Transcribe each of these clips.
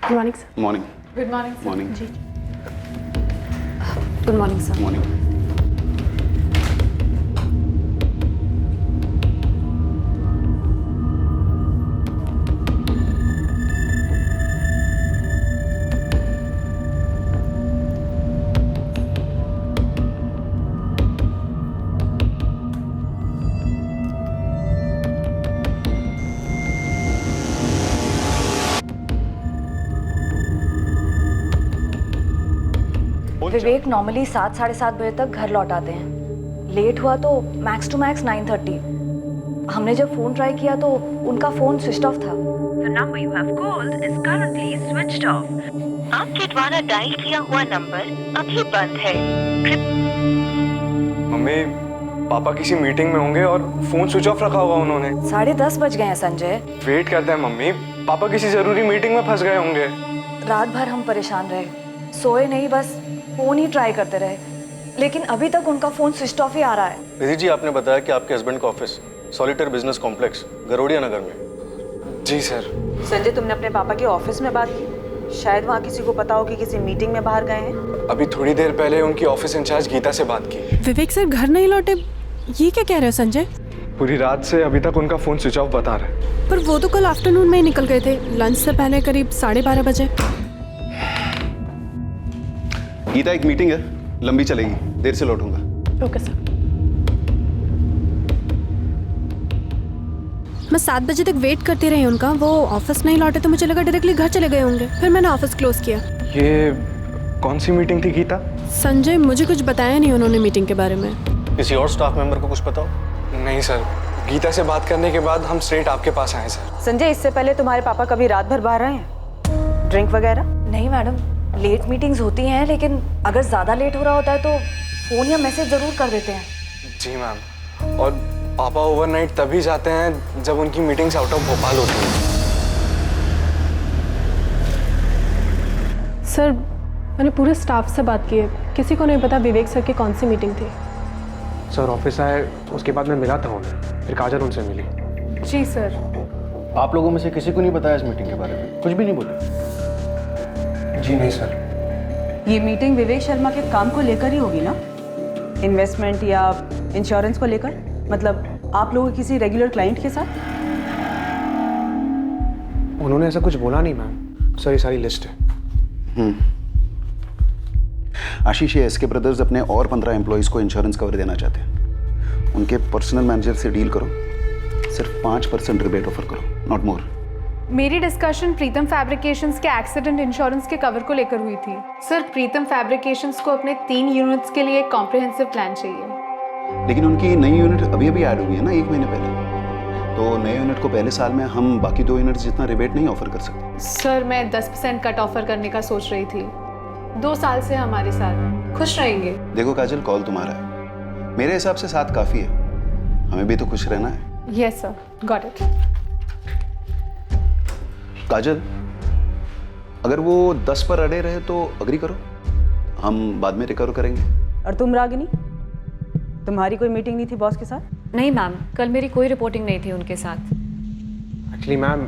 Good morning sir. Morning. Good morning sir. Morning जी good morning sir. Morning. Vivek normally 7 साढ़े 7 बजे तक घर लौट आते हैं। लेट हुआ तो मैक्स टू मैक्स 9:30। हमने जब फोन ट्राई किया तो उनका फोन स्विच ऑफ था। The number you have called is currently switched off. आपके द्वारा डायल किया हुआ नंबर अभी बंद है। मम्मी, पापा किसी मीटिंग में होंगे और फोन स्विच ऑफ रखा होगा उन्होंने। 10:30 बज गए हैं संजय। वेट करते हैं मम्मी, पापा किसी जरूरी मीटिंग में फंस गए होंगे। रात भर हम परेशान रहे, सोए नहीं, बस फोन ही ट्राई करते रहे, लेकिन अभी तक उनका फोन स्विच ऑफ ही आ रहा है। विधि जी, आपने बताया कि आपके हस्बैंड का ऑफिस सॉलिटर बिजनेस कॉम्प्लेक्स गरोड़िया नगर में। जी सर। संजय, तुमने अपने पापा के ऑफिस में बात की? शायद वहाँ किसी को पता हो कि किसी मीटिंग में बाहर गए हैं। अभी थोड़ी देर पहले उनकी ऑफिस इंचार्ज गीता से बात की। विवेक सर घर नहीं लौटे, ये क्या कह रहे हो संजय? पूरी रात से अभी तक उनका फोन स्विच ऑफ बता रहा है। पर वो तो कल आफ्टरनून में ही निकल गए थे, लंच से पहले करीब 12:30 बजे। गीता, एक मीटिंग है, लंबी चलेगी, देर से लौटूंगा। Okay sir. मैं 7 बजे तक वेट करती रही उनका, वो ऑफिस नहीं लौटे तो मुझे लगा डायरेक्टली घर चले गए होंगे, फिर मैंने ऑफिस क्लोज किया। ये कौन सी मीटिंग थी गीता? संजय, मुझे कुछ बताया नहीं उन्होंने मीटिंग के बारे में। किसी और स्टाफ मेंबर को कुछ पता हो? नहीं सर, गीता से बात करने के बाद हम स्ट्रेट आपके पास आए सर। संजय, इससे पहले तुम्हारे पापा कभी रात भर बाहर रहे हैं? ड्रिंक वगैरह? नहीं मैडम, लेट मीटिंग्स होती हैं, लेकिन अगर ज़्यादा लेट हो रहा होता है तो फ़ोन या मैसेज ज़रूर कर देते हैं। जी मैम, और पापा ओवरनाइट तभी जाते हैं जब उनकी मीटिंग्स आउट ऑफ भोपाल होती हैं। सर, मैंने पूरे स्टाफ से बात की है, किसी को नहीं पता विवेक सर की कौन सी मीटिंग थी। सर ऑफिस आए, उसके बाद मैं मिला था उन्हें, फिर काजल उनसे मिली। जी सर। आप लोगों में से किसी को नहीं बताया इस मीटिंग के बारे में? कुछ भी नहीं बोले? जी नहीं सर। ये मीटिंग विवेक शर्मा के काम को लेकर ही होगी ना? इन्वेस्टमेंट या इंश्योरेंस को लेकर? मतलब आप लोगों के किसी रेगुलर क्लाइंट के साथ? उन्होंने ऐसा कुछ बोला नहीं मैम। सर ये सारी लिस्ट है। आशीष, ये एसके ब्रदर्स अपने और 15 एम्प्लॉइज को इंश्योरेंस कवर देना चाहते हैं। उनके पर्सनल मैनेजर से डील करो, सिर्फ 5% रिबेट ऑफर करो, नॉट मोर। मेरी डिस्कशन प्रीतम फैब्रिकेशंस के एक्सीडेंट इंश्योरेंस के कवर को लेकर हुई थी। सर, प्रीतम फैब्रिकेशंस को अपने 3 यूनिट्स के लिए एक कॉम्प्रिहेंसिव प्लान चाहिए। लेकिन उनकी नई यूनिट अभी अभी ऐड हुई है ना, 1 महीने पहले। तो नए यूनिट को पहले साल में हम बाकी 2 यूनिट्स जितना रिबेट नहीं ऑफर कर सकते। सर, मैं 10% कट ऑफर करने का सोच रही थी। 2 साल से हमारे साथ खुश रहेंगे। देखो काजल, कॉल तुम्हारा है, मेरे हिसाब से 7 काफ़ी है, हमें भी तो खुश रहना है। Yes sir, got it. Kajal, अगर वो 10 पर अड़े रहे तो अग्री करो, हम बाद में रिकवर करेंगे। और तुम रागिनी, तुम्हारी कोई मीटिंग नहीं थी बॉस के साथ? नहीं मैम, कल मेरी कोई रिपोर्टिंग नहीं थी उनके साथ। एक्चुअली मैम,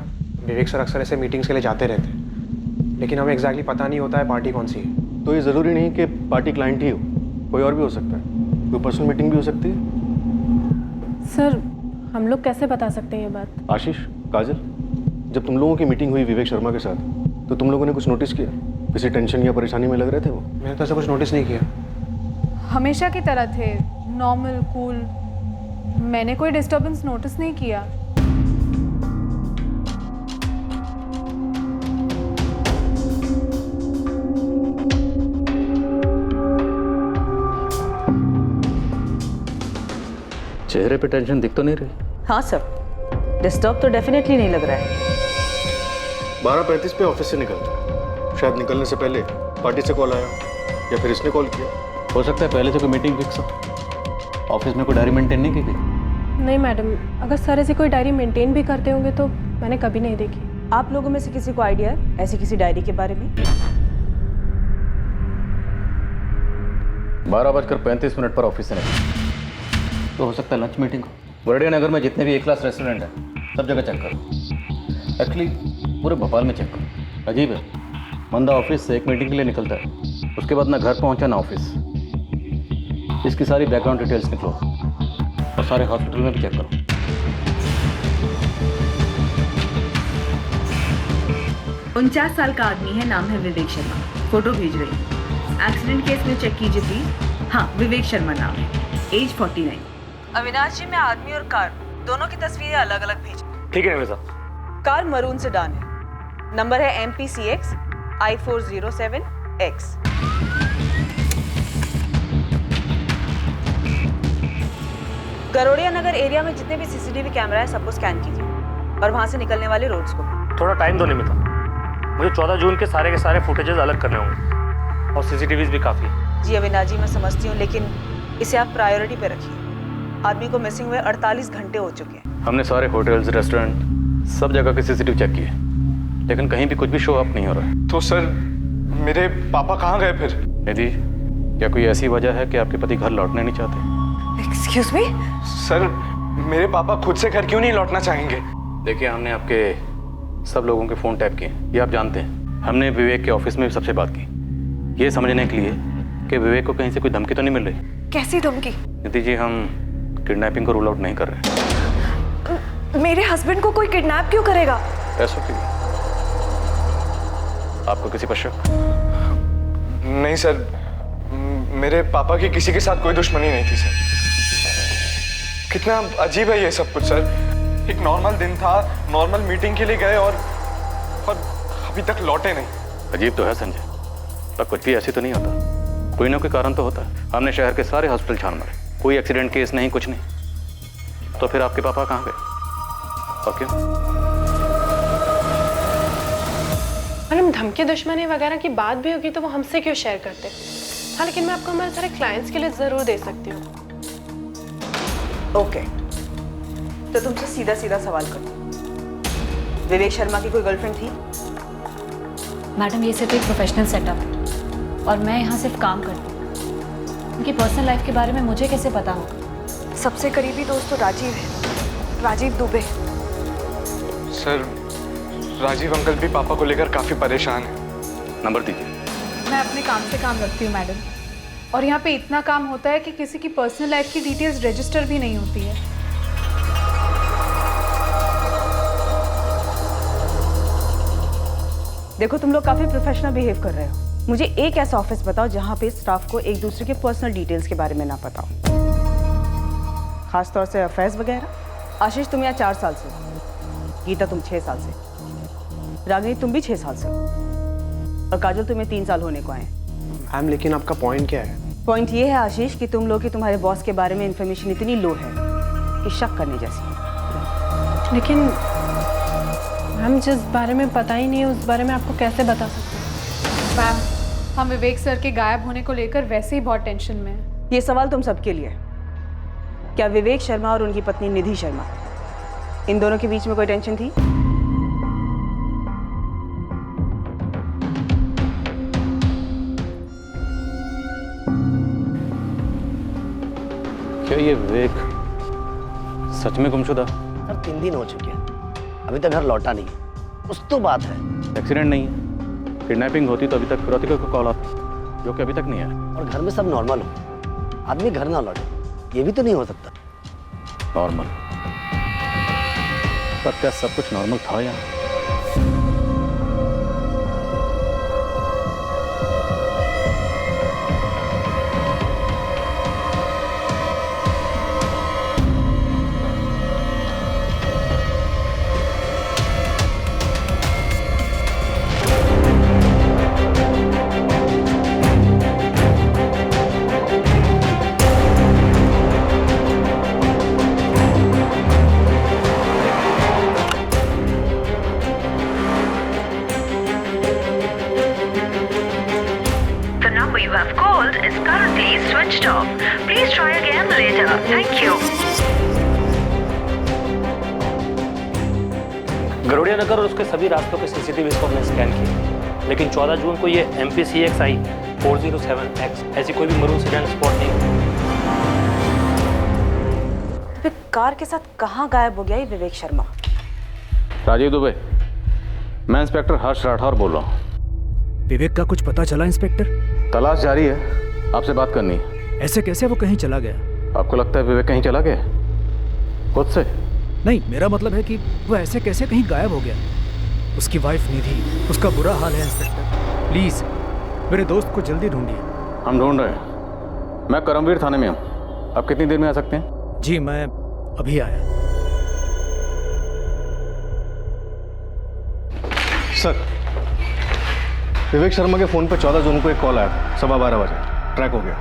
विवेक सर अक्सर ऐसे मीटिंग्स के लिए जाते रहते हैं, लेकिन हमें एग्जैक्टली पता नहीं होता है पार्टी कौन सी है। तो ये ज़रूरी नहीं कि पार्टी क्लाइंट ही हो, कोई और भी हो सकता है, कोई पर्सनल मीटिंग भी हो सकती है। सर, हम लोग कैसे बता सकते हैं ये बात? आशीष, काजल, जब तुम लोगों की मीटिंग हुई विवेक शर्मा के साथ, तो तुम लोगों ने कुछ नोटिस किया? किसी टेंशन या परेशानी में लग रहे थे वो? मैंने तो ऐसा कुछ नोटिस नहीं किया। हमेशा की तरह थे, नॉर्मल, कूल। मैंने कोई डिस्टर्बेंस नोटिस नहीं किया। चेहरे पे टेंशन दिख तो नहीं रही? हाँ सर, डिस्टर्ब तो डेफिनेटली नहीं लग रहा है। 12:35 पे ऑफिस से निकलता है, शायद निकलने से पहले पार्टी से कॉल आया या फिर इसने कॉल किया। हो सकता है पहले से कोई मीटिंग फिक्स हो। ऑफिस में कोई डायरी मेंटेन नहीं की गई? नहीं मैडम, अगर सर ऐसी कोई डायरी मेंटेन भी करते होंगे तो मैंने कभी नहीं देखी। आप लोगों में से किसी को आइडिया है ऐसी किसी डायरी के बारे में? 12:35 पर ऑफिस से निकला, तो हो सकता है लंच मीटिंग हो। गरोड़िया नगर में जितने भी ए क्लास रेस्टोरेंट हैं सब जगह चेक करो। एक्चुअली पूरे भोपाल में चेक करो। अजीब है, बंदा ऑफिस से एक मीटिंग के लिए निकलता है, उसके बाद ना घर पहुंचा ना ऑफिस। इसकी सारी बैकग्राउंड डिटेल्स निकलो और सारे हॉस्पिटल में भी चेक करो। 49 साल का आदमी है, नाम है विवेक शर्मा, फोटो भेज रही हूँ। एक्सीडेंट केस में चेक कीजिए प्लीज। हाँ, विवेक शर्मा नाम है, एज 49। अविनाश जी, मैं आदमी और कार दोनों की तस्वीरें अलग अलग भेज। ठीक है निवेदा। कार मरून सेडान है, नंबर है MPCX I407X। गरोड़िया नगर एरिया में जितने भी CCTV कैमरा है सबको स्कैन कीजिए और वहां से निकलने वाले रोड्स को। थोड़ा टाइम दो निमिता, मुझे 14 जून के सारे फुटेजेस अलग करने होंगे और CCTVs भी काफ़ी। जी अविनाश जी, मैं समझती हूँ, लेकिन इसे आप प्रायोरिटी पे रखिए। आदमी को मिसिंग हुए 48 घंटे हो चुके हैं। हमने सारे होटल्स, रेस्टोरेंट, सब जगह के CCTV चेक किए, लेकिन कहीं भी कुछ भी शो अप नहीं हो रहा है। तो सर मेरे पापा कहाँ गए फिर? निधि, क्या कोई ऐसी वजह है कि आपके पति घर लौटने नहीं चाहते? Excuse me? सर मेरे पापा खुद से घर क्यों नहीं लौटना चाहेंगे? देखिए, हमने आपके सब लोगों के फ़ोन टैप किए, ये आप जानते हैं। हमने विवेक के ऑफिस में भी सबसे बात की, ये समझने के लिए कि विवेक को कहीं से कोई धमकी तो नहीं मिल रही। कैसी धमकी? निधि जी, हम किडनैपिंग को रूल आउट नहीं कर रहे। मेरे हस्बैंड को कोई किडनैप क्यों करेगा? पैसों के लिए। आपको किसी पर शक? नहीं सर, मेरे पापा की किसी के साथ कोई दुश्मनी नहीं थी सर। कितना अजीब है ये सब कुछ सर। एक नॉर्मल दिन था, नॉर्मल मीटिंग के लिए गए और अभी तक लौटे नहीं। अजीब तो है संजय, पर कुछ भी ऐसे तो नहीं होता, कोई ना कोई कारण तो होता है। हमने शहर के सारे हॉस्पिटल छान मारे, कोई एक्सीडेंट केस नहीं, कुछ नहीं। तो फिर आपके पापा कहाँ गए और क्यों? मैडम, धमकी दुश्मनी वगैरह की बात भी होगी तो वो हमसे क्यों शेयर करते? हाँ, लेकिन मैं आपको हमारे सारे क्लाइंट्स के लिए ज़रूर दे सकती हूँ। ओके, तो तुमसे सीधा सीधा सवाल करती हूँ, विवेक शर्मा की कोई गर्लफ्रेंड थी? मैडम, ये सिर्फ एक प्रोफेशनल सेटअप है और मैं यहाँ सिर्फ काम करती हूँ। उनकी पर्सनल लाइफ के बारे में मुझे कैसे पता होगा? सबसे करीबी दोस्त तो राजीव है, राजीव दुबे। सर राजीव अंकल भी पापा को लेकर काफी परेशान है। नंबर दीजिए। मैं अपने काम से काम रखती हूँ मैडम, और यहाँ पे इतना काम होता है कि किसी की पर्सनल लाइफ की डिटेल्स रजिस्टर भी नहीं होती है। देखो, तुम लोग काफी प्रोफेशनल बिहेव कर रहे हो। मुझे एक ऐसा ऑफिस बताओ जहाँ पे स्टाफ को एक दूसरे के पर्सनल डिटेल्स के बारे में ना पता हो, खासतौर से अफेयर्स वगैरह। आशीष, तुम यहाँ 4 साल से हो, गीता तुम 6 साल से, रागिनी तुम भी 6 साल से हो, और काजल तुम्हें 3 साल होने को आए। मैम, लेकिन आपका पॉइंट क्या है? पॉइंट ये है आशीष कि तुम लोग की तुम्हारे बॉस के बारे में इंफॉर्मेशन इतनी लो है कि शक करने जैसी है। लेकिन हम जिस बारे में पता ही नहीं है उस बारे में आपको कैसे बता सकते हैं? मैम, हम विवेक सर के गायब होने को लेकर वैसे ही बहुत टेंशन में हैं। ये सवाल तुम सबके लिए है। क्या विवेक शर्मा और उनकी पत्नी निधि शर्मा, इन दोनों के बीच में कोई टेंशन थी? क्या ये विवेक सच में गुमशुदा? सर 3 दिन हो चुके हैं, अभी तक घर लौटा नहीं। कुछ तो बात है। एक्सीडेंट नहीं है, किडनैपिंग होती तो अभी तक फिरौती को कॉल आता, जो कि अभी तक नहीं आया। और घर में सब नॉर्मल हो, आदमी घर ना लौटे, ये भी तो नहीं हो सकता। नॉर्मल? पर क्या सब कुछ नॉर्मल था या? You have called is currently switched off. Please try again later. Thank you. गरोड़िया नगर और उसके सभी रास्तों के CCTVs को हमने स्कैन किया, लेकिन 14 जून को ये MPCX I407X ऐसी कोई भी मरून सेडान स्पॉट नहीं हुई। तो फिर कार के साथ कहाँ गायब हो गया ये विवेक शर्मा? राजीव दुबे, मैं इंस्पेक्टर हर्ष राठौर बोल रहा हूँ। विवेक का कुछ पता चला इंस्पेक्टर? तलाश जारी है, आपसे बात करनी है। ऐसे कैसे वो कहीं चला गया? आपको लगता है विवेक कहीं चला गया खुद से? नहीं, मेरा मतलब है कि वो ऐसे कैसे कहीं गायब हो गया। उसकी वाइफ निधि, उसका बुरा हाल है इंस्पेक्टर। प्लीज मेरे दोस्त को जल्दी ढूंढिए। हम ढूंढ रहे हैं। मैं करमवीर थाने में हूँ, आप कितनी देर में आ सकते हैं? जी मैं अभी आया। सर, विवेक शर्मा के फोन पर 14 जून को एक कॉल आया था 12:15 बजे। ट्रैक हो गया।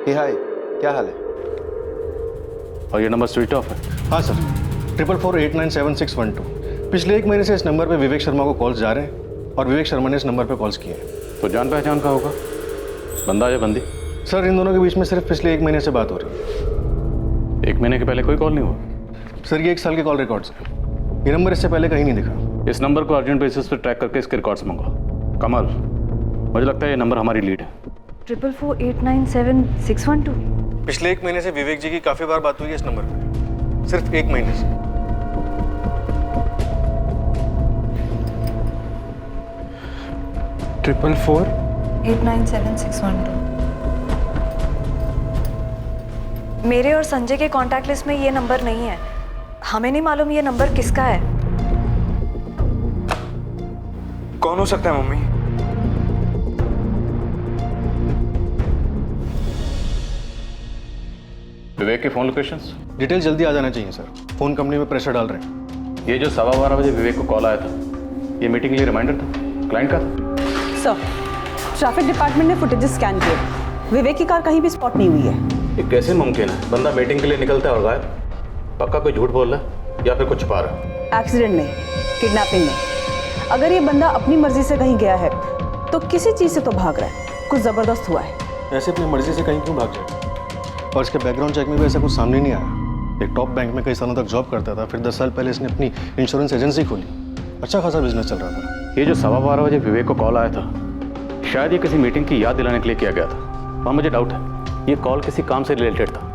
हाय, क्या हाल है? और ये नंबर स्विच ऑफ है? हाँ सर, 4448976112। पिछले 1 महीने से इस नंबर पे विवेक शर्मा को कॉल्स जा रहे हैं और विवेक शर्मा ने इस नंबर पे कॉल्स किए हैं। तो जान पहचान का होगा, बंदा या बंदी? सर, इन दोनों के बीच में सिर्फ पिछले 1 महीने से बात हो रही है। 1 महीने के पहले कोई कॉल नहीं हुआ? सर, ये 1 साल के कॉल रिकॉर्ड्स हैं। ये नंबर इससे पहले कहीं नहीं दिखा। इस नंबर को अर्जेंट बेसिस पर ट्रैक करके इसके रिकॉर्ड्स मंगाओ। कमल, मुझे लगता है ये नंबर हमारी लीड है। 4448976112। पिछले 1 महीने से विवेक जी की काफी बार बात हुई है इस नंबर पे, सिर्फ 1 महीने से। ट्रिपल 4 897612। मेरे और संजय के कांटेक्ट लिस्ट में ये नंबर नहीं है। हमें नहीं मालूम ये नंबर किसका है। कौन हो सकता है मम्मी? विवेक के फोन लोकेशंस? डिटेल जल्दी आ जाना चाहिए सर, फोन कंपनी में प्रेशर डाल रहे हैं। ये जो 12:15 बजे विवेक को कॉल आया था, ये मीटिंग के लिए रिमाइंडर था क्लाइंट का? सर, ट्रैफिक डिपार्टमेंट ने फुटेजेस स्कैन किए। विवेक की कार कहीं भी स्पॉट नहीं हुई है। ये कैसे मुमकिन है? बंदा मीटिंग के लिए निकलता है और गायब। पक्का कोई झूठ बोल रहा है या फिर कुछ छुपा रहा है? एक्सीडेंट नहीं, किडनैपिंग नहीं। अगर ये बंदा अपनी मर्जी से कहीं गया है तो किसी चीज से तो भाग रहा है, कुछ जबरदस्त हुआ है। ऐसे अपनी मर्जी से कहीं क्यों भाग जाए? और इसके बैकग्राउंड चेक में भी ऐसा कुछ सामने नहीं आया। एक टॉप बैंक में कई सालों तक जॉब करता था, फिर 10 साल पहले इसने अपनी इंश्योरेंस एजेंसी खोली। अच्छा खासा बिजनेस चल रहा था। ये जो 12:15 बजे विवेक को कॉल आया था, शायद ये किसी मीटिंग की याद दिलाने के लिए किया गया था। वहाँ मुझे डाउट है ये कॉल किसी काम से रिलेटेड था,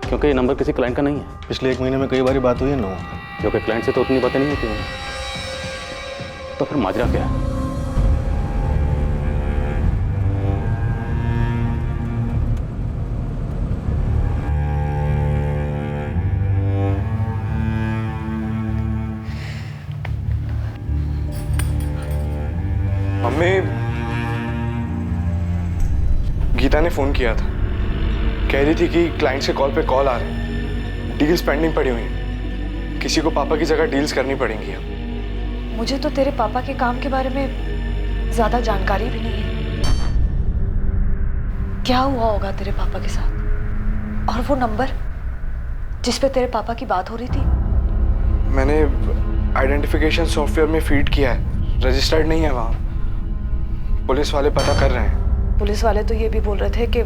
क्योंकि ये नंबर किसी क्लाइंट का नहीं है। पिछले 1 महीने में कई बार बात हुई है लोगों की, जो कि क्लाइंट से तो उतनी बातें नहीं होती हैं। तो फिर माजरा क्या है? मम्मी, गीता ने फोन किया था, कह रही थी कि क्लाइंट से कॉल पे कॉल आ रहे हैं, डील्स पेंडिंग पड़ी हुई हैं, किसी को पापा की जगह डील्स करनी पड़ेंगी अब। मुझे तो तेरे पापा के काम के बारे में ज्यादा जानकारी भी नहीं है। क्या हुआ होगा तेरे पापा के साथ? और वो नंबर जिस पे तेरे पापा की बात हो रही थी? मैंने आइडेंटिफिकेशन सॉफ्टवेयर में फीड किया है, रजिस्टर्ड नहीं है वहाँ। पुलिस वाले पता कर रहे हैं। पुलिस वाले तो ये भी बोल रहे थे कि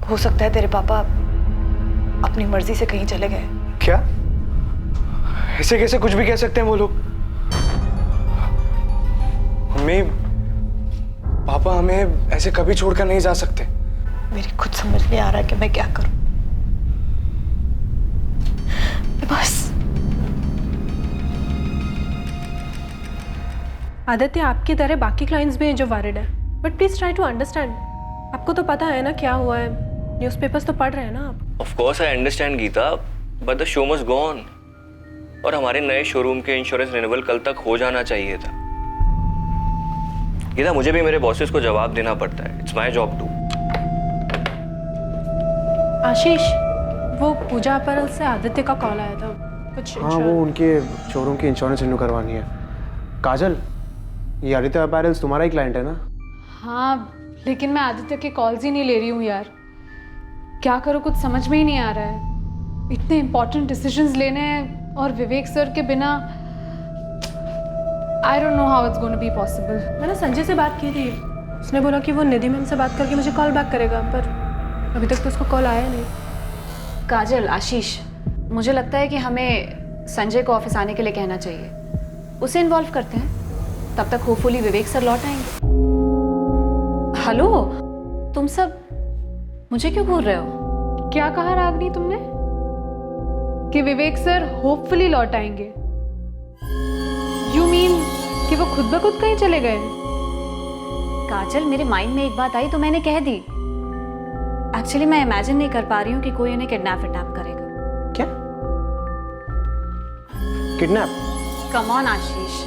हो सकता है तेरे पापा अपनी मर्जी से कहीं चले गए। क्या? ऐसे कैसे कुछ भी कह सकते हैं वो लोग? मम्मी, पापा हमें ऐसे कभी छोड़कर नहीं जा सकते। मेरी खुद समझ नहीं आ रहा कि मैं क्या करूं। बस आदित्य, आपकी तरह बाकी क्लाइंट्स भी हैं जो वरीड है, but please try to understand. आपको तो पता है ना क्या हुआ है, न्यूज़पेपर्स तो पढ़ रहे हैं ना आप। Of course I understand Geeta, but the show must go on. और हमारे नए शोरूम के इंश्योरेंस रिन्यूअल कल तक हो जाना चाहिए था। गीता, मुझे भी मेरे बॉसेस को जवाब देना पड़ता है, इट्स माय जॉब टू। आशीष, वो पूजा अपैरल से आदित्य का कॉल आया था कुछ। हाँ, वो उनके शोरूम की इंश्योरेंस रिन्यू करवानी है। काजल, ये आदित्य अपैरल्स तुम्हारा ही क्लाइंट है ना? हाँ, लेकिन मैं आदित्य के कॉल्स ही नहीं ले रही हूँ यार। क्या करूँ, कुछ समझ में ही नहीं आ रहा है। इतने इंपॉर्टेंट डिसीजंस लेने हैं और विवेक सर के बिना I don't know how it's gonna be possible. मैंने संजय से बात की थी, उसने बोला कि वो निधि मैम से बात करके मुझे कॉल बैक करेगा, पर अभी तक तो उसको कॉल आया नहीं। काजल, आशीष, मुझे लगता है कि हमें संजय को ऑफिस आने के लिए कहना चाहिए, उसे इन्वॉल्व करते हैं, तब तक होपफुली विवेक सर लौट आएंगे। हेलो, तुम सब मुझे क्यों घूर रहे हो? क्या कहा रागनी तुमने? कि विवेक सर होपफुली लौट आएंगे? यू मीन कि वो खुद ब खुद कहीं चले गए? काजल, मेरे माइंड में एक बात आई तो मैंने कह दी। एक्चुअली मैं इमेजिन नहीं कर पा रही हूँ कि कोई उन्हें किडनैप करेगा। क्या किडनैप? कम ऑन आशीष,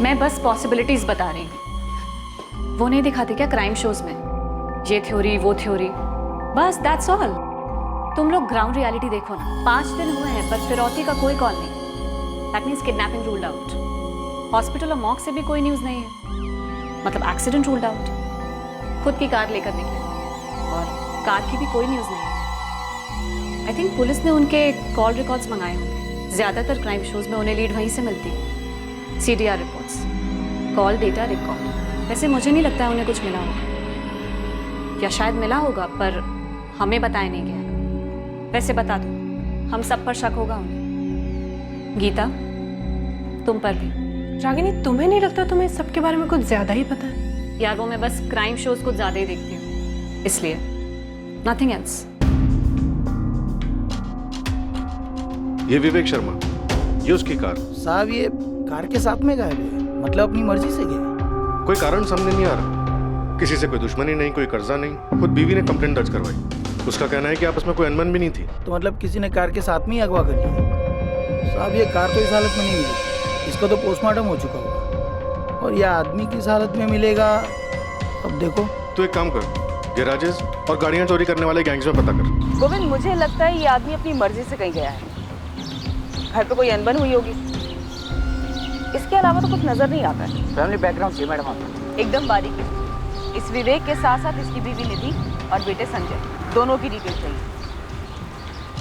मैं बस पॉसिबिलिटीज बता रही हूँ। वो नहीं दिखाते क्या क्राइम शोज में, ये थ्योरी वो थ्योरी, बस दैट्स ऑल। तुम लोग ग्राउंड रियलिटी देखो ना। 5 दिन हुए हैं पर फिरौती का कोई कॉल नहीं। That means kidnapping ruled out. Hospital और मॉर्ग से भी कोई न्यूज़ नहीं है, मतलब एक्सीडेंट रूल्ड आउट। खुद की कार लेकर निकले और कार की भी कोई न्यूज़ नहीं है। आई थिंक पुलिस ने उनके कॉल रिकॉर्ड्स मंगाए होंगे। ज़्यादातर क्राइम शोज में उन्हें लीड वहीं से मिलती है। CDR reports, call data record. वैसे मुझे नहीं लगता है उन्हें कुछ मिला होगा, या शायद मिला होगा पर हमें बताया नहीं गया। वैसे बता दो, हम सब पर शक होगा उन्हें। गीता, तुम पर भी। रागिनी, तुम्हें नहीं लगता तुम्हें इस सब के बारे में कुछ ज्यादा ही पता है? यार वो मैं बस क्राइम शोज कुछ ज्यादा ही देखती हूँ, इसलिए, नथिंग एल्स। ये विवेक शर्मा, ये उसकी कार। साहब ये कार के साथ में गायब है, मतलब अपनी मर्जी से गया? कोई कारण सामने नहीं आ रहा। किसी से कोई दुश्मनी नहीं, कोई कर्जा नहीं। खुद बीवी ने कंप्लेंट दर्ज करवाई। उसका कहना है कि आपस में कोई अनबन भी नहीं थी। तो मतलब किसी ने कार के साथ में ही अगवा कर लिया? साहब ये कार तो इस हालत में नहीं मिलेगी, इसका तो पोस्टमार्टम हो चुका होगा, और यह आदमी किस हालत में मिलेगा अब देखो। तो एक काम कर, गैराजेस और गाड़ियां चोरी करने वाले गैंग्स में पता कर। गोविंद, मुझे लगता है ये आदमी अपनी मर्जी से कहीं गया है। घर पे कोई अनबन हुई होगी, इसके अलावा तो कुछ नजर नहीं आता है। फैमिली बैकग्राउंड चाहिए मैडम आपको? एकदम बारीकी। इस विवेक के साथ साथ इसकी बीवी निधि और बेटे संजय, दोनों की डिटेल चाहिए।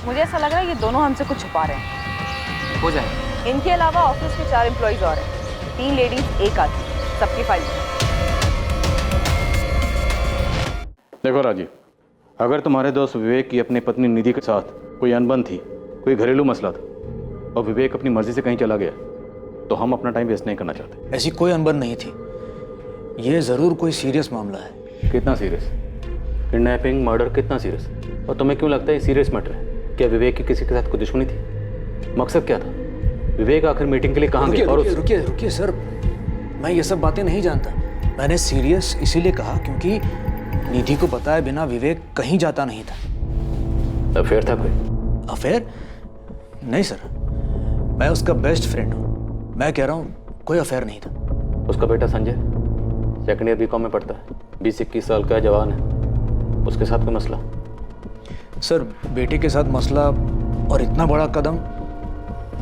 मुझे ऐसा लग रहा है ये दोनों हमसे कुछ छुपा रहे हैं। हो जाए। इनके अलावा ऑफिस के 4 एम्प्लॉइज और हैं, 3 लेडीज 1 आदमी, सबकी फाइल। देखो राजीव, अगर तुम्हारे दोस्त विवेक की अपनी पत्नी निधि के साथ कोई अनबन थी, कोई घरेलू मसला था, और विवेक अपनी मर्जी से कहीं चला गया, तो हम अपना टाइम वेस्ट नहीं करना चाहते। ऐसी कोई अनबन नहीं थी, ये ज़रूर कोई सीरियस मामला है। कितना सीरियस? किडनैपिंग, मर्डर, कितना सीरियस? और तुम्हें क्यों लगता है ये सीरियस मैटर है? क्या विवेक की किसी के साथ कोई दुश्मनी थी? मकसद क्या था? विवेक आखिर मीटिंग के लिए कहाँ गया? और रुकिए सर, मैं ये सब बातें नहीं जानता। मैंने सीरियस इसीलिए कहा क्योंकि निधि को बताए बिना विवेक कहीं जाता नहीं था। अफेयर था कोई? अफेयर? नहीं सर, मैं उसका बेस्ट फ्रेंड हूँ। मैं कह रहा हूँ कोई अफेयर नहीं था। उसका बेटा संजय सेकंड ईयर B.Com में पढ़ता है, 20-21 साल का जवान है, उसके साथ कोई मसला? सर बेटे के साथ मसला और इतना बड़ा कदम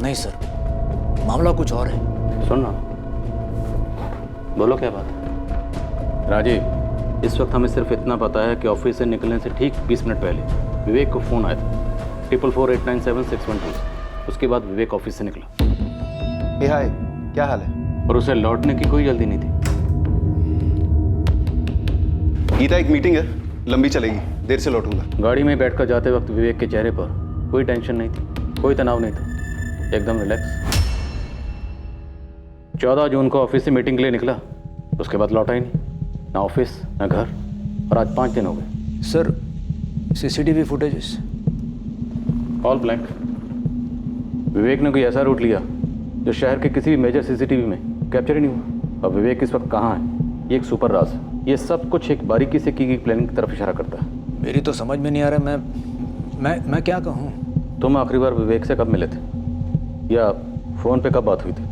नहीं सर, मामला कुछ और है। सुन ना, बोलो क्या बात है? राजीव, इस वक्त हमें सिर्फ इतना पता है कि ऑफिस से निकलने से ठीक 20 मिनट पहले विवेक को फ़ोन आया था 4448976112। उसके बाद विवेक ऑफिस से निकला। हे हाय, क्या हाल है? और उसे लौटने की कोई जल्दी नहीं थी। गीता, एक मीटिंग है, लंबी चलेगी, देर से लौटूंगा। गाड़ी में बैठकर जाते वक्त विवेक के चेहरे पर कोई टेंशन नहीं थी, कोई तनाव नहीं था, एकदम रिलैक्स। 14 जून को ऑफिस से मीटिंग के लिए निकला, उसके बाद लौटा ही नहीं, ना ऑफिस ना घर, और आज 5 दिन हो गए। Sir CCTV footages all blank. Vivek ने कोई ऐसा रूट लिया जो शहर के किसी भी मेजर CCTV में कैप्चर ही नहीं हुआ। अब विवेक इस वक्त कहाँ है, ये एक सुपर राज है। ये सब कुछ एक बारीकी से की गई प्लानिंग की तरफ इशारा करता है। मेरी तो समझ में नहीं आ रहा, मैं क्या कहूँ। तुम आखिरी बार विवेक से कब मिले थे, या फ़ोन पे कब बात हुई थी?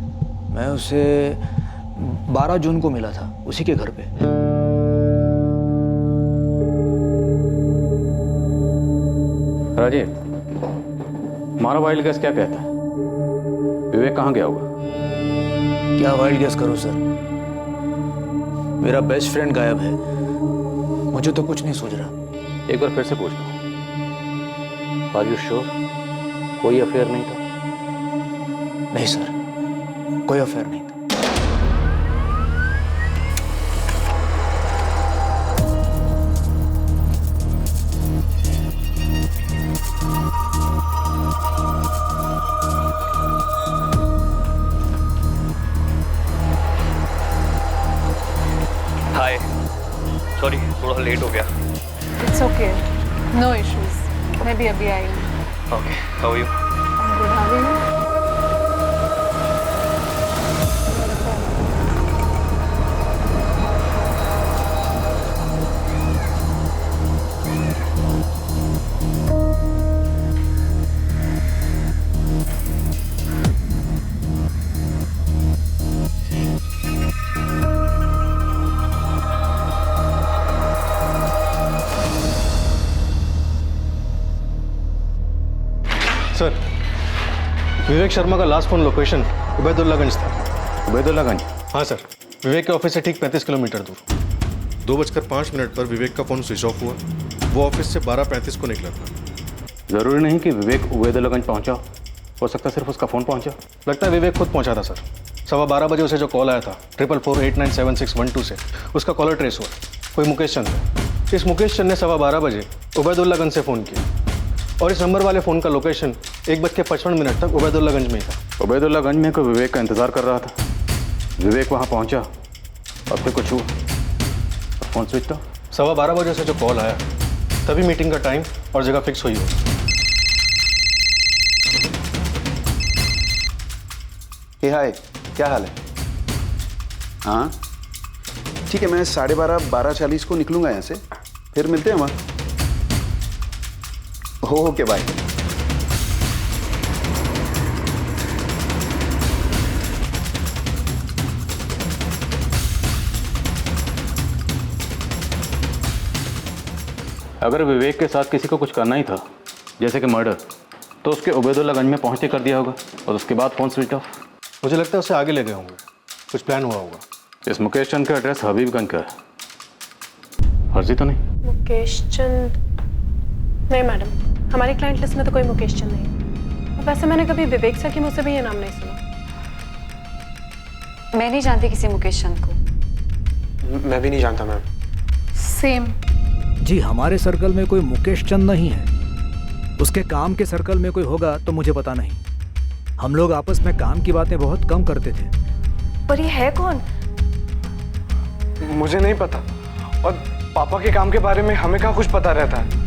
मैं उसे 12 जून को मिला था, उसी के घर पे। राजीव, हमारा वाइल्ड गैस क्या कहता है? विवेक कहाँ गया होगा? क्या वाइल्ड गैस करो सर, मेरा बेस्ट फ्रेंड गायब है, मुझे तो कुछ नहीं सूझ रहा। एक बार फिर से पूछ लो, आर यू श्योर कोई अफेयर नहीं था? नहीं सर, कोई अफेयर नहीं था। हाय, सॉरी थोड़ा लेट हो गया। It's okay, no issues. मैं भी अभी आई हूँ। Okay, how are you? Good, how are you? Vivek Sharma का लास्ट फोन लोकेशन उबैदुल्लागंज था। उबैदुल्लागंज? हाँ सर, विवेक के ऑफिस से ठीक 35 किलोमीटर दूर। 2:05 पर विवेक का फोन स्विच ऑफ हुआ। वो ऑफिस से 12:35 को निकला था। जरूरी नहीं कि विवेक उबैदुल्लागंज पहुंचा, हो सकता है सिर्फ उसका फोन पहुंचा। लगता है विवेक खुद पहुंचा था सर। 12:15 बजे उसे जो कॉल आया था 44489761 से, उसका कॉलर ट्रेस हुआ, कोई मुकेश चंद है। इस मुकेश चंद ने 12:15 बजे उबैदुल्लागंज से फ़ोन किया और इस नंबर वाले फ़ोन का लोकेशन 1:55 तक उबैदुल्लागंज में ही था। उबैदुल्लागंज में कोई विवेक का इंतज़ार कर रहा था। विवेक वहाँ पहुँचा और फिर कुछ हुआ, फोन स्विच ऑफ। 12:15 बजे से जो कॉल आया तभी मीटिंग का टाइम और जगह फिक्स हुई हो। हाय, क्या हाल है? हाँ ठीक है, मैं 12:30 12:40 को निकलूंगा यहाँ से, फिर मिलते हैं वहाँ। Okay bye. अगर विवेक के साथ किसी को कुछ करना ही था, जैसे कि मर्डर, तो उसके उबैदुल्लागंज में पहुंचते कर दिया होगा और उसके बाद फोन स्विच ऑफ। मुझे लगता है उसे आगे ले गए होंगे, कुछ प्लान हुआ होगा। इस मुकेश चंद का एड्रेस हबीबगंज का है, फर्जी तो नहीं? मुकेश चंद? नहीं मैडम, हमारी क्लाइंट लिस्ट में तो कोई मुकेश चंद नहीं। वैसे मैंने कभी विवेक सर के मुँह से भी ये नाम नहीं सुना। मैं नहीं जानती किसी मुकेश चंद को। मैं भी नहीं जानता मैम। सेम। जी, हमारे सर्कल में कोई मुकेश चंद नहीं है। उसके काम के सर्कल में कोई होगा तो मुझे पता नहीं। हम लोग आपस में काम की बातें बहुत कम करते थे। पर ये है कौन? मुझे नहीं पता, और पापा के काम के बारे में हमें कहाँ कुछ पता रहता है।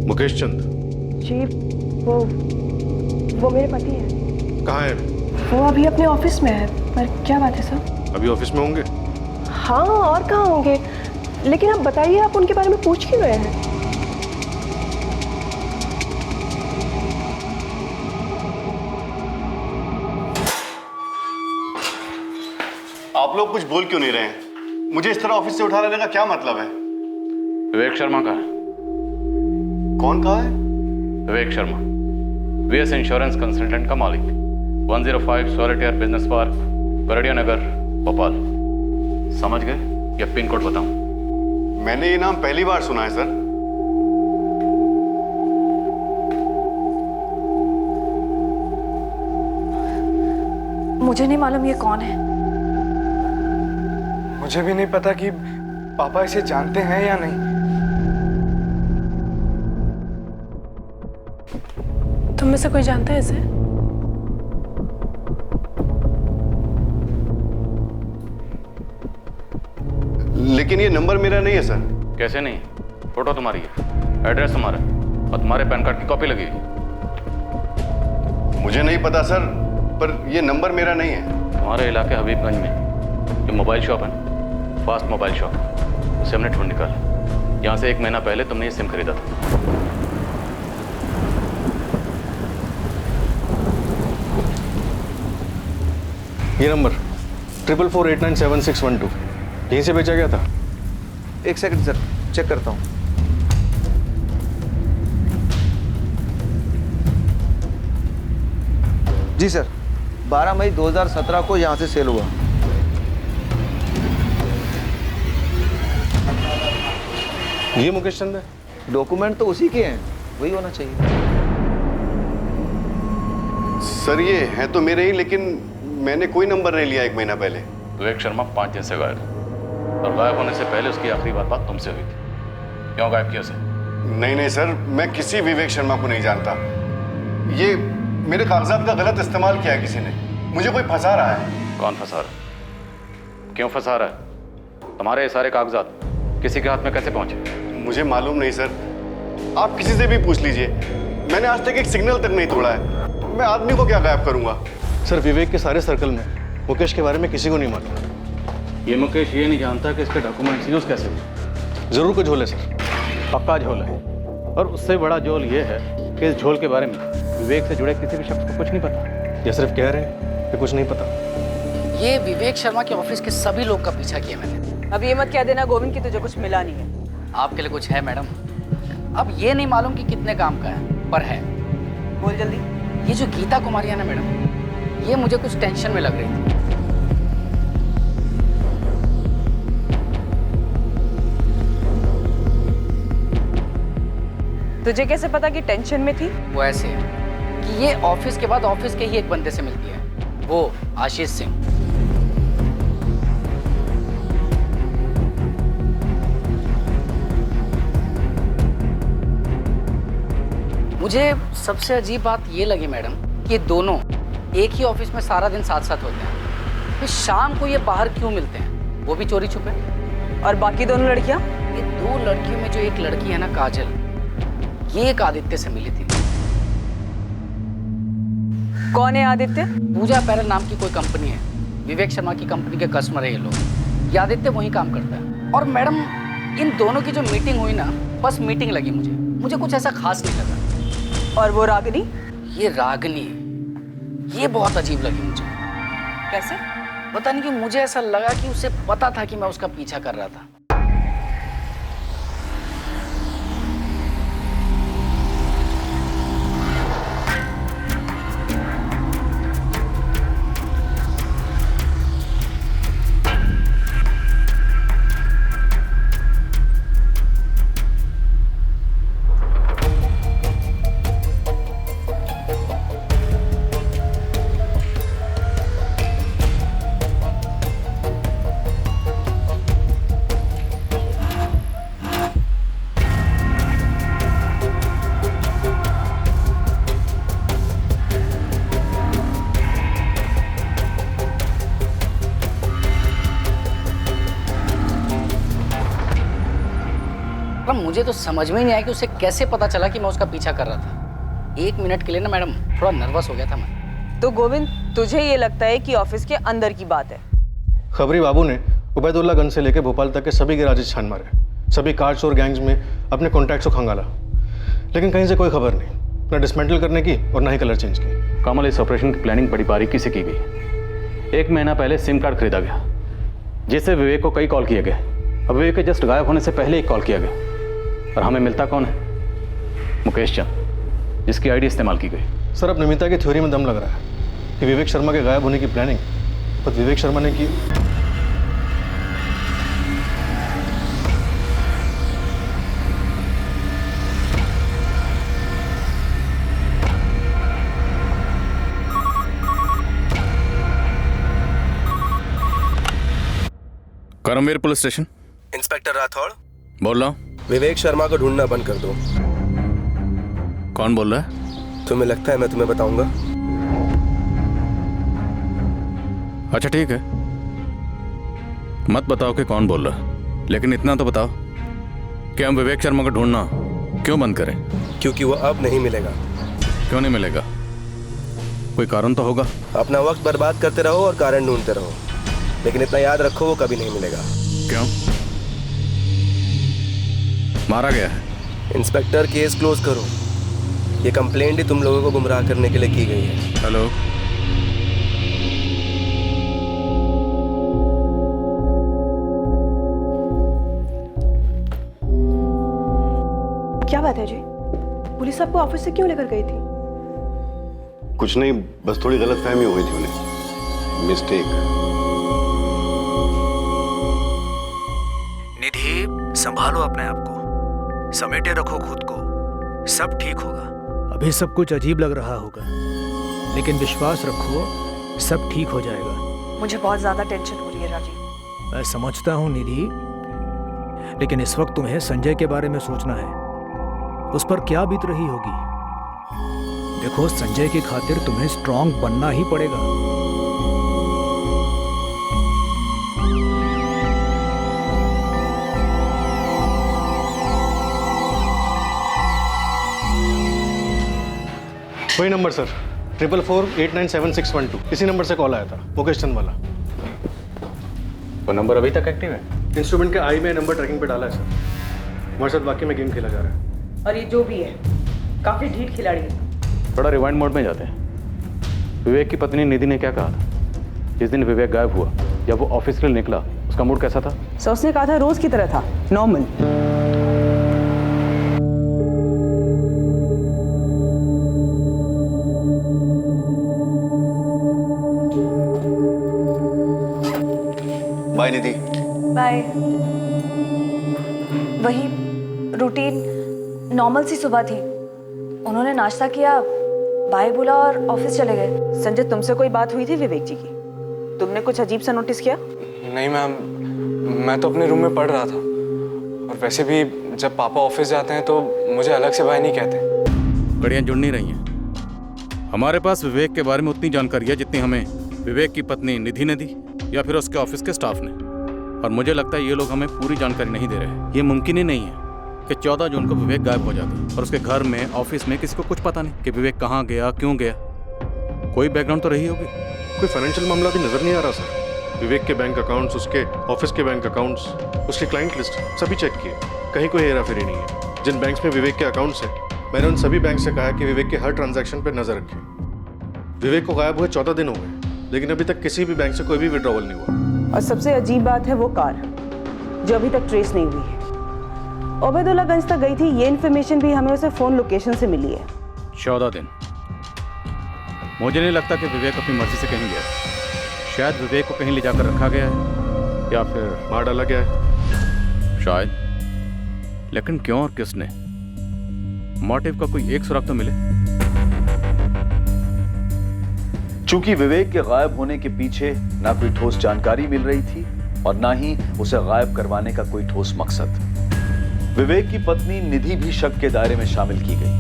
मुकेश चंद? जी, वो मेरे पति हैं। कहाँ है? वो अभी अपने ऑफिस में है। पर क्या बात है सर? अभी ऑफिस में होंगे? हाँ, और कहाँ होंगे? लेकिन आप बताइए, आप उनके बारे में पूछ क्यों रहे हैं? आप लोग कुछ बोल क्यों नहीं रहे हैं? मुझे इस तरह ऑफिस से उठा लेने का क्या मतलब है? विवेक शर्मा का है। कौन कहा है? Vivek Sharma, VS insurance consultant का मालिक, 105 सॉलिटेयर बिजनेस पार्क, बरड़िया नगर, भोपाल। समझ गए या पिन कोड बताऊं? मैंने ये नाम पहली बार सुना है सर। मुझे नहीं मालूम ये कौन है। मुझे भी नहीं पता कि पापा इसे जानते हैं या नहीं। तुम में से कोई जानता है इसे? लेकिन ये नंबर मेरा नहीं है सर। कैसे नहीं? फोटो तुम्हारी है, एड्रेस तुम्हारा है और तुम्हारे पैन कार्ड की कॉपी लगी है। मुझे नहीं पता सर, पर ये नंबर मेरा नहीं है। तुम्हारे इलाके हबीबगंज में जो मोबाइल शॉप है ना, फास्ट मोबाइल शॉप, उसे हमने ढूंढ निकाला। यहाँ से 1 महीना पहले तुमने ये सिम खरीदा था। ये नंबर 44489761 यहीं से बेचा गया था। एक सेकंड सर, चेक करता हूँ। जी सर, 12 मई 2017 को यहाँ से सेल हुआ। ये मुकेश चंद है? डॉक्यूमेंट तो उसी के हैं, वही होना चाहिए। सर ये है तो मेरे ही, लेकिन मैंने कोई नंबर नहीं लिया 1 महीना पहले। विवेक शर्मा 5 दिन से गायब है और गायब होने से पहले उसकी आखिरी बात तुमसे हुई थी। क्यों गायब किया उसे? नहीं नहीं सर, मैं किसी विवेक शर्मा को नहीं जानता। ये मेरे कागजात का गलत इस्तेमाल किया है किसी ने। मुझे कोई फंसा रहा है। कौन फंसा रहा है? क्यों फंसा रहा है? तुम्हारे ये सारे कागजात किसी के हाथ में कैसे पहुंचे? मुझे मालूम नहीं सर, आप किसी से भी पूछ लीजिए। मैंने आज तक एक सिग्नल तक नहीं तोड़ा है। मैं आदमी को क्या गायब करूंगा? सर विवेक के सारे सर्कल में मुकेश के बारे में किसी को नहीं मालूम। ये मुकेश ये नहीं जानता कि इसके डॉक्यूमेंट्स यूज कैसे हुए। जरूर कोई झोल है सर, पक्का झोल है। और उससे बड़ा झोल ये है कि इस झोल के बारे में विवेक से जुड़े किसी भी शख्स को कुछ नहीं पता। या सिर्फ कह रहे हैं कि कुछ नहीं पता? ये विवेक शर्मा के ऑफिस के सभी लोग का पीछा किया मैंने। अब ये मत कह देना गोविंद की तुझे कुछ मिला नहीं है। आपके लिए कुछ है मैडम? अब ये नहीं मालूम कि कितने काम का है, पर है। बोल जल्दी। ये जो गीता कुमारी है ना मैडम, ये मुझे कुछ टेंशन में लग रही थी। तुझे कैसे पता कि टेंशन में थी? वो ऐसे है कि ये ऑफिस के बाद ऑफिस के ही एक बंदे से मिलती है, वो आशीष सिंह। मुझे सबसे अजीब बात ये लगी मैडम कि ये दोनों एक ही ऑफिस में सारा दिन साथ साथ होते हैं, फिर शाम को ये बाहर क्यों मिलते हैं, वो भी चोरी छुपे? और बाकी दोनों लड़कियां? ये दो लड़कियों में जो एक लड़की है ना काजल, ये एक आदित्य से मिली थी। कौन है आदित्य? पूजा पैरल नाम की कोई कंपनी है, विवेक शर्मा की कंपनी के कस्टमर है ये लोग। ये आदित्य वहीं काम करता है। और मैडम इन दोनों की जो मीटिंग हुई ना, बस मीटिंग लगी मुझे कुछ ऐसा खास नहीं लगा। और वो रागिनी? ये रागिनी, ये बहुत अजीब लगी मुझे। कैसे? पता नहीं क्यों मुझे ऐसा लगा कि उसे पता था कि मैं उसका पीछा कर रहा था। मुझे तो समझ में ही नहीं आया कि उसे कैसे पता चला कि मैं उसका पीछा कर रहा था। एक मिनट के लिए ना मैडम थोड़ा नर्वस हो गया था मैं। तो गोविंद तुझे ये लगता है कि ऑफिस के अंदर की बात है? खबरी बाबू ने उबैदुल्लागंज से लेकर भोपाल तक के सभी गैराजेस छान मारे, सभी कार चोर गैंग्स में अपने कॉन्टैक्ट्स को खंगाला, लेकिन कहीं से कोई खबर नहीं, ना डिसमेंटल करने की और ना ही कलर चेंज की। कमल, इस ऑपरेशन की प्लानिंग बड़ी बारीकी से की गई। 1 महीना पहले सिम कार्ड खरीदा गया, जिससे विवेक को कई कॉल किए गए। अब विवेक के जस्ट गायब होने से पहले एक कॉल किया गया, और हमें मिलता कौन है? मुकेश चंद, जिसकी आईडी इस्तेमाल की गई। सर, अब नमिता की थ्योरी में दम लग रहा है कि विवेक शर्मा के गायब होने की प्लानिंग खुद विवेक शर्मा ने की। Karamveer police station. Inspector Rathore बोल रहा हूँ। विवेक शर्मा को ढूंढना बंद कर दो। कौन बोल रहा है? तुम्हें लगता है मैं तुम्हें बताऊंगा? अच्छा ठीक है, मत बताओ कि कौन बोल रहा है, लेकिन इतना तो बताओ कि हम विवेक शर्मा को ढूंढना क्यों बंद करें? क्योंकि वो अब नहीं मिलेगा। क्यों नहीं मिलेगा? कोई कारण तो होगा। अपना वक्त बर्बाद करते रहो और कारण ढूंढते रहो, लेकिन इतना याद रखो वो कभी नहीं मिलेगा। क्यों? मारा गया है? इंस्पेक्टर, केस क्लोज करो। ये कंप्लेंट ही तुम लोगों को गुमराह करने के लिए की गई है। हेलो, क्या बात है जी? पुलिस आपको ऑफिस से क्यों लेकर गई थी? कुछ नहीं, बस थोड़ी गलतफहमी हो गई थी उन्हें, मिस्टेक। निधि, संभालो अपने आप को, समेटे रखो खुद को, सब ठीक होगा। अभी सब कुछ अजीब लग रहा होगा, लेकिन विश्वास रखो, सब ठीक हो जाएगा। मुझे बहुत ज्यादा टेंशन हो रही है राजीव। मैं समझता हूँ निधि, लेकिन इस वक्त तुम्हें संजय के बारे में सोचना है। उस पर क्या बीत रही होगी। देखो, संजय की खातिर तुम्हें स्ट्रांग बनना ही पड़ेगा। वही नंबर सर, 444-897-612, इसी नंबर से कॉल आया था, मुकेश चंद वाला। वो नंबर अभी तक एक्टिव है? इंस्ट्रूमेंट के आई में नंबर ट्रैकिंग पे डाला है सर। हमारे साथ वाकई में गेम खेला जा रहा है। और ये जो भी है काफी ढीठ खिलाड़ी है। थोड़ा रिवाइंड मोड में जाते हैं। विवेक की पत्नी निधि ने क्या कहा था जिस दिन विवेक गायब हुआ? जब वो ऑफिस के लिए निकला उसका मूड कैसा था? सर उसने कहा था रोज की तरह था, नॉर्मल। बाय निधि। बाय। वही रूटीन नॉर्मल सी सुबह थी। उन्होंने नाश्ता किया, बाय बोला और ऑफिस चले गए। संजय, तुमसे कोई बात हुई थी विवेक जी की? तुमने कुछ अजीब सा नोटिस किया? नहीं मैम, मैं तो अपने रूम में पढ़ रहा था। और वैसे भी जब पापा ऑफिस जाते हैं तो मुझे अलग से बाय नहीं कहते। कड़ियाँ जुड़ नहीं रही हैं। हमारे पास विवेक के बारे में उतनी जानकारी है जितनी हमें विवेक की पत्नी निधि ने दी या फिर उसके ऑफिस के स्टाफ ने। और मुझे लगता है ये लोग हमें पूरी जानकारी नहीं दे रहे हैं। ये मुमकिन ही नहीं है कि 14 जून को विवेक गायब हो जाता और उसके घर में, ऑफिस में किसी को कुछ पता नहीं कि विवेक कहाँ गया, क्यों गया। कोई बैकग्राउंड तो रही होगी। कोई फाइनेंशियल मामला भी नजर नहीं आ रहा सर। विवेक के बैंक अकाउंट्स, उसके ऑफिस के बैंक अकाउंट्स, उसकी क्लाइंट लिस्ट सभी चेक किए, कहीं कोई हेरा फेरी नहीं है। जिन बैंक्स में विवेक के अकाउंट्स हैं, मैंने उन सभी बैंक से कहा कि विवेक के हर ट्रांजैक्शन पर नजर रखें। विवेक को गायब हुए 14 दिन हो गए, लेकिन अभी तक किसी भी बैंक से कोई भी विड्रॉवल नहीं हुआ। और सबसे अजीब बात है वो कार जो अभी तक ट्रेस नहीं हुई है। ओबेदुल्लागंज तक गई थी, ये इन्फॉर्मेशन भी हमें उसे फोन लोकेशन से मिली है। 14 दिन। मुझे नहीं लगता कि विवेक अपनी मर्जी से कहीं गया। शायद विवेक को कहीं ले जाकर रखा गया है या फिर मार डाला गया है शायद। लेकिन क्यों और किसने? मोटिव का कोई एक सुराग तो मिले। चूंकि विवेक के गायब होने के पीछे ना कोई ठोस जानकारी मिल रही थी और ना ही उसे गायब करवाने का कोई ठोस मकसद, विवेक की पत्नी निधि भी शक के दायरे में शामिल की गई।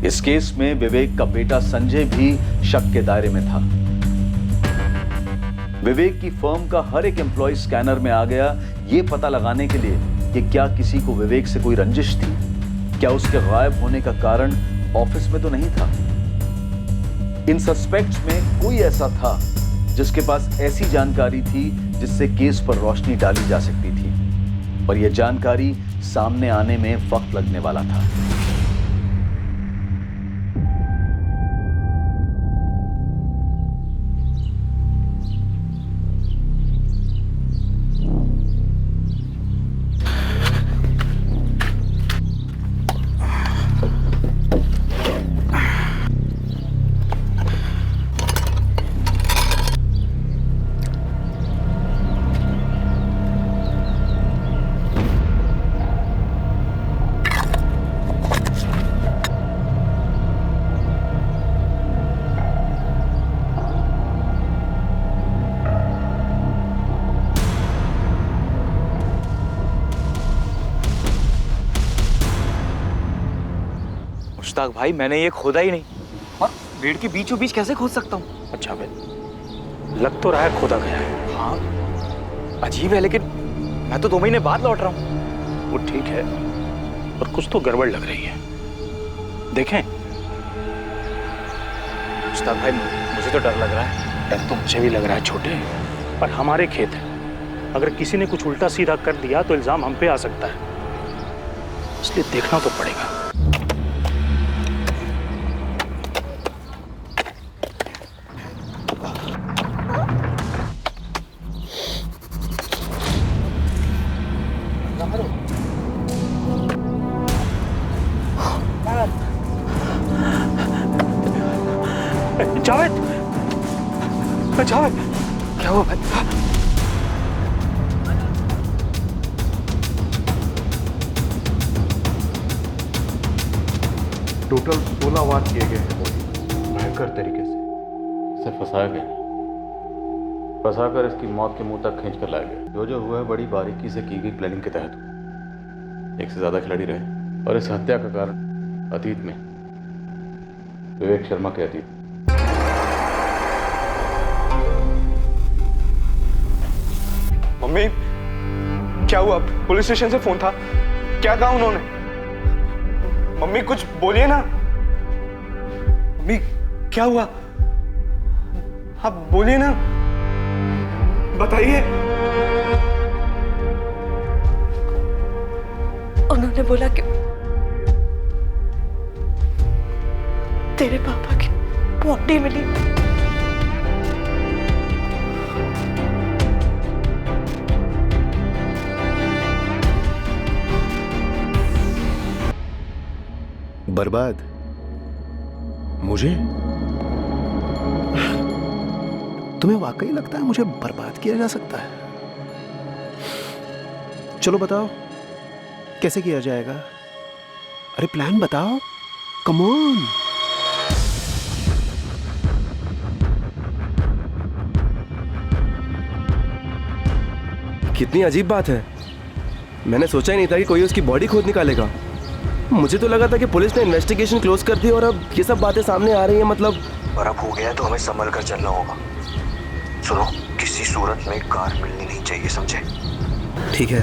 इस केस में विवेक का बेटा संजय भी शक के दायरे में था। विवेक की फर्म का हर एक एम्प्लॉय स्कैनर में आ गया, यह पता लगाने के लिए कि क्या किसी को विवेक से कोई रंजिश थी, क्या उसके गायब होने का कारण ऑफिस में तो नहीं था। इन सस्पेक्ट्स में कोई ऐसा था जिसके पास ऐसी जानकारी थी जिससे केस पर रोशनी डाली जा सकती थी, पर यह जानकारी सामने आने में वक्त लगने वाला था। मुश्ताक भाई, मैंने ये खोदा ही नहीं और पेड़ के बीचों बीच कैसे खोद सकता हूँ? अच्छा भाई, लग तो रहा है खोदा गया है। हाँ अजीब है, लेकिन मैं तो 2 महीने बाद लौट रहा हूँ। वो ठीक है, पर कुछ तो गड़बड़ लग रही है। देखें। मुश्ताक भाई, मुझे तो डर लग रहा है। डर तो मुझे भी लग रहा है छोटे, पर हमारे खेत है। अगर किसी ने कुछ उल्टा सीधा कर दिया तो इल्जाम हम पे आ सकता है, इसलिए देखना तो पड़ेगा। जावेद, जावेद, क्या हुआ भाई? टोटल 16 वार किए गए हैं भयंकर तरीके से। इसे फंसाया गया, फंसाकर इसकी मौत के मुंह तक खींच कर लाया गया। जो जो हुआ है बड़ी बारीकी से की गई प्लानिंग के तहत। एक से ज्यादा खिलाड़ी रहे और इस हत्या का कारण अतीत में विवेक शर्मा के अतीत। मम्मी, क्या हुआ? पुलिस स्टेशन से फोन था, क्या कहा उन्होंने? मम्मी कुछ बोलिए ना। मम्मी क्या हुआ? आप बोलिए ना, बताइए। उन्होंने उन्होंने बोला कि तेरे पापा की बॉडी मिली। बर्बाद? मुझे? तुम्हें वाकई लगता है मुझे बर्बाद किया जा सकता है? चलो बताओ कैसे किया जाएगा? अरे प्लान बताओ, कम ऑन। कितनी अजीब बात है। मैंने सोचा ही नहीं था कि कोई उसकी बॉडी खोद निकालेगा। मुझे तो लगा था कि पुलिस ने इन्वेस्टिगेशन क्लोज कर दी और अब ये सब बातें सामने आ रही हैं। मतलब और अब हो गया तो हमें संभल कर चलना होगा। सुनो, किसी सूरत में कार मिलनी नहीं चाहिए, समझे? ठीक है।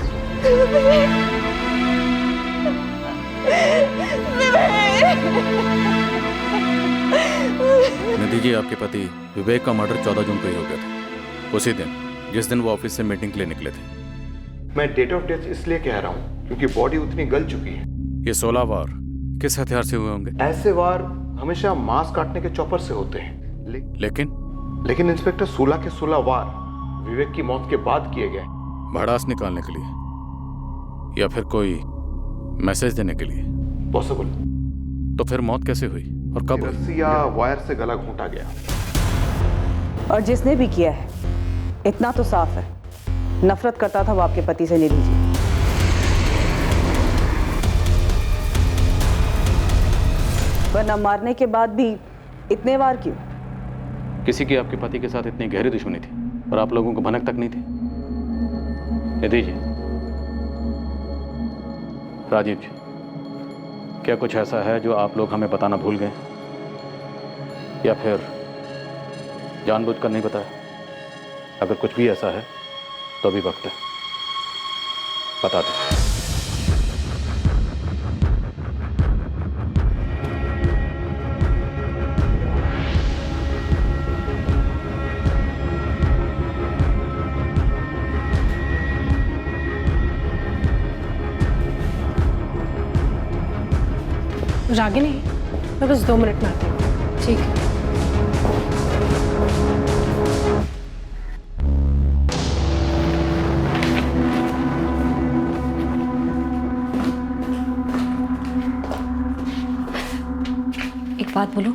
निधि जी, आपके पति विवेक का मर्डर 14 जून को ही हो गया था, उसी दिन जिस दिन वो ऑफिस से मीटिंग के लिए निकले थे। मैं डेट ऑफ डेथ इसलिए कह रहा हूँ क्योंकि बॉडी उतनी गल चुकी है। ये 16 वार किस हथियार से हुए होंगे? ऐसे वार हमेशा मांस काटने के चॉपर से होते हैं। लेकिन इंस्पेक्टर 16 के 16 वार विवेक की मौत के बाद किए गए। भड़ास निकालने के लिए या फिर कोई मैसेज देने के लिए? पॉसिबल। तो फिर मौत कैसे हुई और कब हुई? रस्सी या वायर से गला घोंटा गया। और जिसने भी किया है, इतना तो साफ है, नफरत करता था वो आपके पति से, निधि जी। वरना मारने के बाद भी इतने वार क्यों? किसी की आपके पति के साथ इतनी गहरी दुश्मनी थी और आप लोगों को भनक तक नहीं थी? निधि जी, राजीव जी, क्या कुछ ऐसा है जो आप लोग हमें बताना भूल गए या फिर जानबूझकर नहीं बताया? अगर कुछ भी ऐसा है तो अभी वक्त है, बता दें। रागिनी, मैं बस 2 मिनट में आती हूँ। ठीक है। एक बात बोलूं?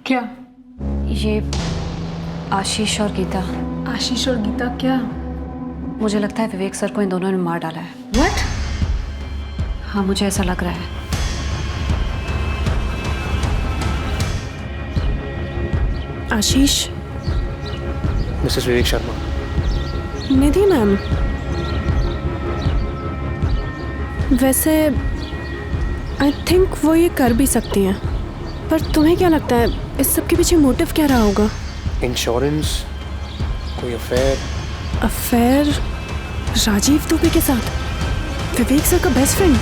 क्या? ये आशीष और गीता। आशीष और गीता क्या? मुझे लगता है विवेक सर को इन दोनों ने मार डाला है। What? हाँ, मुझे ऐसा लग रहा है। आशीष? मिसेस विवेक शर्मा। निधि मैम, वैसे आई थिंक वो ये कर भी सकती हैं, पर तुम्हें क्या लगता है इस सब के पीछे मोटिव क्या रहा होगा? इंश्योरेंस, कोई अफेयर? अफेयर राजीव दुबे के साथ? विवेक सर का बेस्ट फ्रेंड?